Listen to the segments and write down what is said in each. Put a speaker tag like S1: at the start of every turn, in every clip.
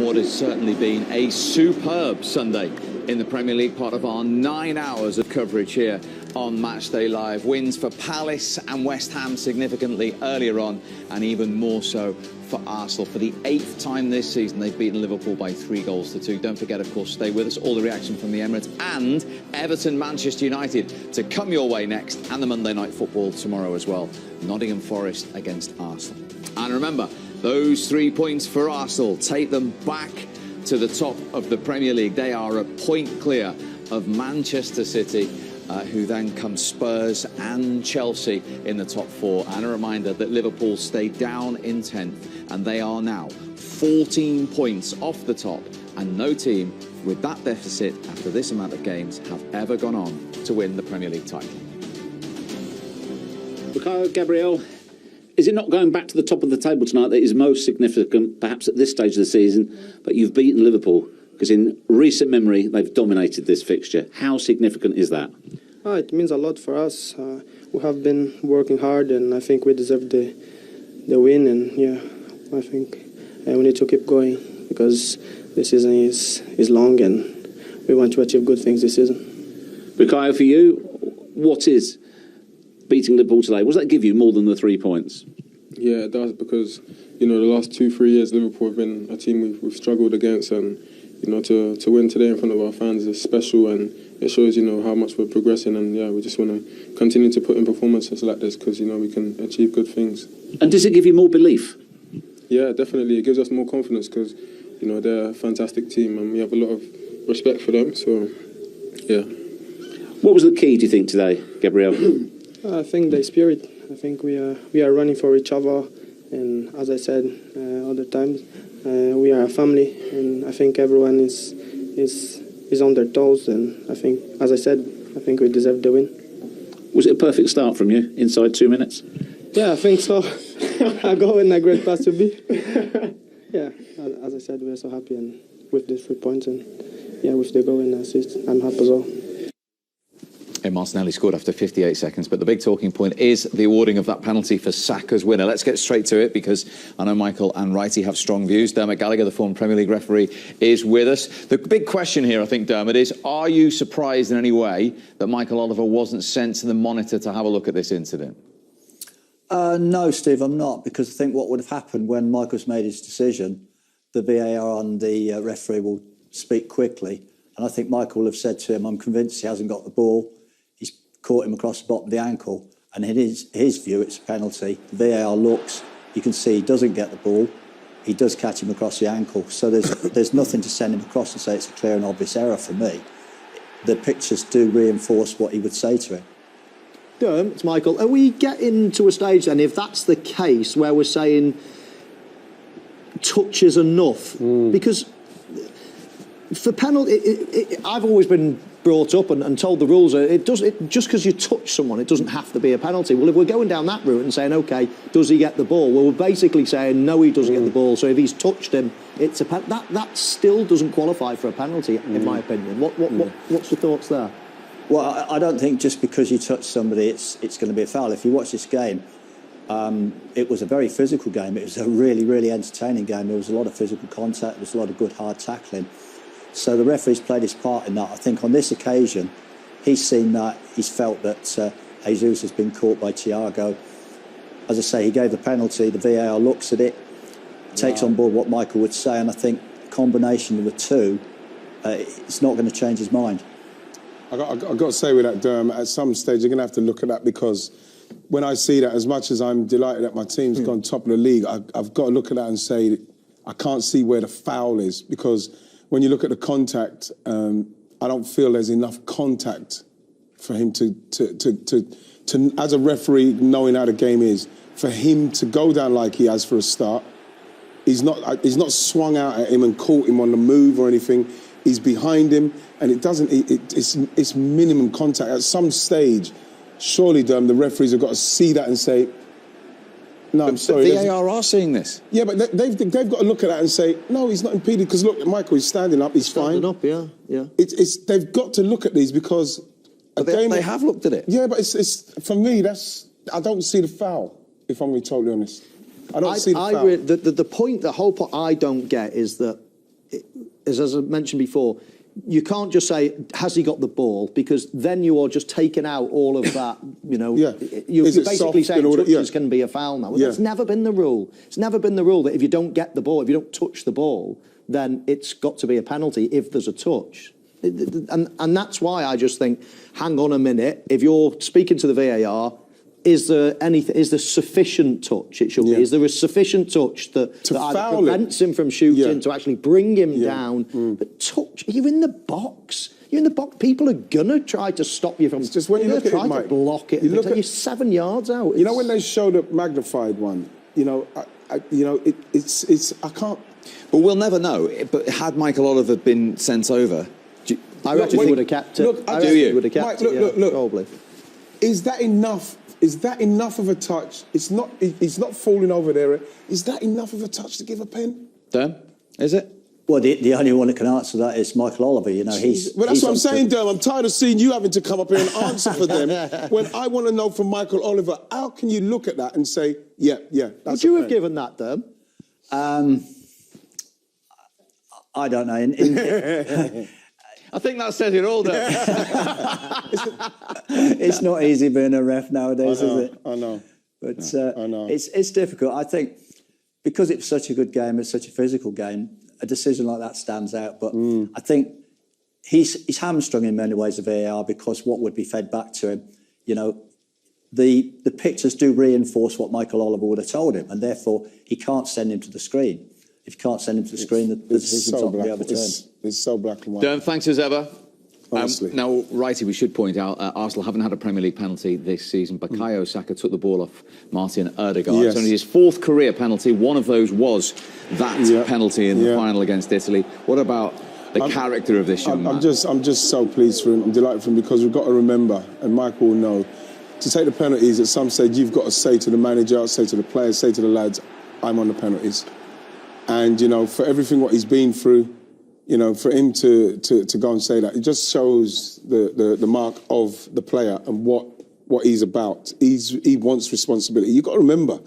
S1: what has certainly been a superb Sunday in the Premier League, part of our 9 hours of coverage here on Matchday Live. Wins for Palace and West Ham significantly earlier on, and even more so for Arsenal. For the 8th time this season, they've beaten Liverpool by 3-2. Don't forget, of course, stay with us. All the reaction from the Emirates and Everton, Manchester United to come your way next, and the Monday Night Football tomorrow as well. Nottingham Forest against Arsenal. And remember, those 3 points for Arsenal take them back to the top of the Premier League. They are a point clear of Manchester City, who then come Spurs and Chelsea in the top 4. And a reminder that Liverpool stay down in 10th, and they are now 14 points off the top, and no team with that deficit after this amount of games have ever gone on to win the Premier League title.
S2: Ricardo, Gabriel, is it not going back to the top of the table tonight that is most significant, perhaps at this stage of the season? But you've beaten Liverpool, because in recent memory they've dominated this fixture. How significant is that?
S3: It means a lot for us. We have been working hard, and I think we deserve the win. And yeah, I think we need to keep going, because the season is long, and we want to achieve good things this season.
S2: Ricardo, for you, what is beating Liverpool today? What does that give you more than the 3 points?
S4: Yeah, it does, because the last 2-3 years Liverpool have been a team we've struggled against, and to win today in front of our fans is special, and it shows how much we're progressing, and yeah, we just want to continue to put in performances like this, because we can achieve good things.
S2: And does it give you more belief?
S4: Yeah, definitely. It gives us more confidence, because they're a fantastic team, and we have a lot of respect for them. So yeah. What
S2: was the key, do you think, today, Gabriel?
S3: I think the spirit. I think we are running for each other, and as I said other times, we are a family, and I think everyone is on their toes, and I think, as I said, I think we deserve the win.
S2: Was it a perfect start from you inside 2 minutes?
S3: Yeah, I think so. I go in a great pass to be. Yeah, as I said, we are so happy, and with the 3 points, and yeah, with the goal and assist, I'm happy as well.
S1: Martinelli scored after 58 seconds, but the big talking point is the awarding of that penalty for Saka's winner. Let's get straight to it, because I know Michael and Righty have strong views. Dermot Gallagher, the former Premier League referee, is with us. The big question here, I think, Dermot, is are you surprised in any way that Michael Oliver wasn't sent to the monitor to have a look at this incident?
S5: No, Steve, I'm not, because I think what would have happened when Michael's made his decision, the VAR and the referee will speak quickly, and I think Michael will have said to him, I'm convinced he hasn't got the ball. Caught him across the bottom of the ankle, and in his view it's a penalty. The VAR looks, you can see he doesn't get the ball, he does catch him across the ankle, so there's nothing to send him across and say it's a clear and obvious error for me. The pictures do reinforce what he would say to him.
S6: It's Michael. Are we getting to a stage then, if that's the case, where we're saying touch is enough? Because for penalty, I've always been brought up and told the rules, just because you touch someone, it doesn't have to be a penalty. Well, if we're going down that route and saying, OK, does he get the ball? Well, we're basically saying, no, he doesn't get the ball. So if he's touched him, it's a that still doesn't qualify for a penalty, in my opinion. What's your thoughts there?
S5: Well, I don't think just because you touch somebody, it's going to be a foul. If you watch this game, it was a very physical game. It was a really, really entertaining game. There was a lot of physical contact. There was a lot of good, hard tackling. So the referee's played his part in that. I think on this occasion, he's seen that, he's felt that Jesus has been caught by Thiago. As I say, he gave the penalty, the VAR looks at it, takes on board what Michael would say, and I think the combination of the two, it's not going to change his mind.
S7: I've got to say with that, Derm, at some stage you're going to have to look at that, because when I see that, as much as I'm delighted that my team's gone top of the league, I've got to look at that and say, I can't see where the foul is, because when you look at the contact, I don't feel there's enough contact for him to as a referee, knowing how the game is, for him to go down like he has for a start. He's not swung out at him and caught him on the move or anything. He's behind him, and it's minimum contact. At some stage, surely, the referees have got to see that and say, no, I'm sorry.
S1: The VAR are seeing this.
S7: Yeah, but they've got to look at that and say, no, he's not impeded, because look, Michael, he's standing up, he's fine.
S6: Standing up, yeah.
S7: They've got to look at these, because
S1: they have looked at it.
S7: Yeah, but it's for me, I don't see the foul, if I'm going to be totally honest. I don't see the foul.
S6: The point, the whole point I don't get is that as I mentioned before, you can't just say, has he got the ball? Because then you are just taking out all of that, You're basically saying touches can be a foul now. Well, that's never been the rule. It's never been the rule that if you don't get the ball, if you don't touch the ball, then it's got to be a penalty if there's a touch. And that's why I just think, hang on a minute, if you're speaking to the VAR, is there sufficient touch? It should be. Is there a sufficient touch that either prevents him from shooting, to actually bring him down? But touch, you're in the box. You're in the box. People are gonna try to stop you from.
S7: It's just when you look at it, Mike,
S6: to block it. You're 7 yards out.
S7: You know when they showed a magnified one. It's I can't.
S1: But we'll never know. But had Michael Oliver been sent over,
S6: I reckon he would have kept it. He would have kept it.
S7: Look.
S6: Probably.
S7: Is that enough? Is that enough of a touch? It's not. He's not falling over there. Is that enough of a touch to give a pen?
S1: Derm, is it?
S5: Well, the only one that can answer that is Michael Oliver. He's.
S7: Well, that's what I'm saying, Derm. I'm tired of seeing you having to come up here and answer for them. When I want to know from Michael Oliver, how can you look at that and say, yeah, that's
S6: would you have given that, Derm?
S5: I don't know.
S1: I think that says it all, though.
S5: It's not easy being a ref nowadays, is it?
S7: I know.
S5: But I know. It's difficult. I think because it's such a good game, it's such a physical game, a decision like that stands out. But I think he's hamstrung in many ways, the VAR, because what would be fed back to him, the pictures do reinforce what Michael Oliver would have told him, and therefore he can't send him to the screen. If you can't send him to the screen, the decision's not going to be overturned.
S7: It's so black and white.
S1: Derm, thanks as ever.
S7: Honestly.
S1: Now, Righty, we should point out, Arsenal haven't had a Premier League penalty this season. Bukayo Saka took the ball off Martin Ødegaard. It's only his 4th career penalty. One of those was that penalty in the final against Italy. What about the character of this young man?
S7: I'm just so pleased for him. I'm delighted for him because we've got to remember, and Michael will know, to take the penalties at some stage, you've got to say to the manager, say to the players, say to the lads, I'm on the penalties. And, for everything what he's been through, for him to go and say that, it just shows the mark of the player and what he's about. He wants responsibility. You've got to remember,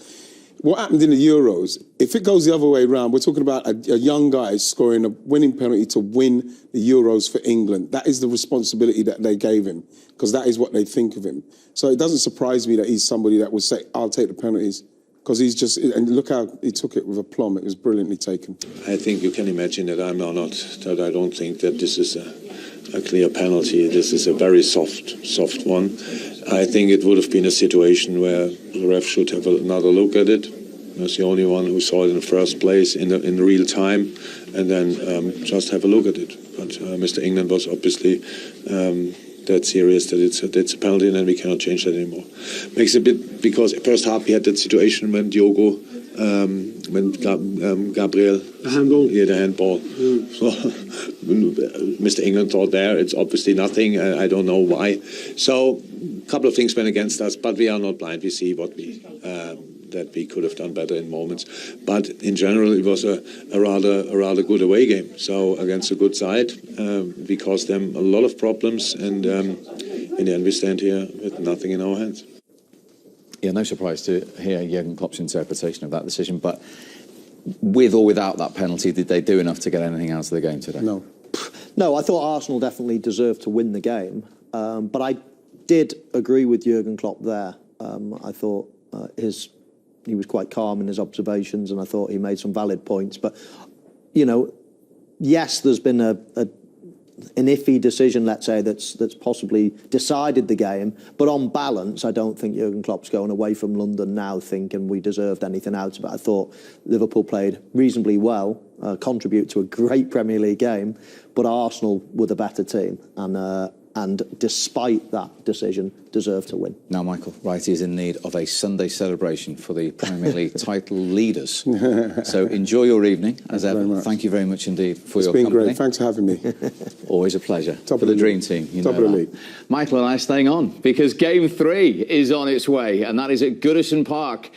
S7: what happened in the Euros, if it goes the other way around, we're talking about a young guy scoring a winning penalty to win the Euros for England. That is the responsibility that they gave him, because that is what they think of him. So it doesn't surprise me that he's somebody that would say, I'll take the penalties. Because he's just, and look how he took it with aplomb. It was brilliantly taken.
S8: I think you can imagine that I'm not, that I don't think that this is a clear penalty. This is a very soft one. I think it would have been a situation where the ref should have another look at it. I was the only one who saw it in the first place in real time, and then just have a look at it. But Mr. England was obviously that serious that it's a penalty, and then we cannot change that anymore. Makes it a bit, because first half we had that situation when Diogo, Gabriel, the handball. So Mr. England thought there it's obviously nothing. I don't know why. So a couple of things went against us, but we are not blind. We see what that we could have done better in moments. But in general, it was a rather good away game. So against a good side, we caused them a lot of problems, and in the end we stand here with nothing in our hands.
S1: Yeah, no surprise to hear Jurgen Klopp's interpretation of that decision. But with or without that penalty, did they do enough to get anything out of the game today?
S6: No, I thought Arsenal definitely deserved to win the game. But I did agree with Jurgen Klopp there. I thought he was quite calm in his observations, and I thought he made some valid points. But, yes, there's been an iffy decision, let's say, that's possibly decided the game. But on balance, I don't think Jurgen Klopp's going away from London now thinking we deserved anything out of it. I thought Liverpool played reasonably well, contribute to a great Premier League game, but Arsenal were the better team. And despite that decision, deserved to win.
S1: Now, Michael, Wrighty is in need of a Sunday celebration for the Premier League title leaders. So enjoy your evening, as ever. Thank you very much indeed for your company.
S7: It's been great. Thanks for having me.
S1: Always a pleasure.
S7: Top
S1: for
S7: of
S1: the
S7: the
S1: dream team. You
S7: Top
S1: know
S7: of the
S1: that.
S7: league.
S1: Michael and I are staying on because Game 3 is on its way, and that is at Goodison Park.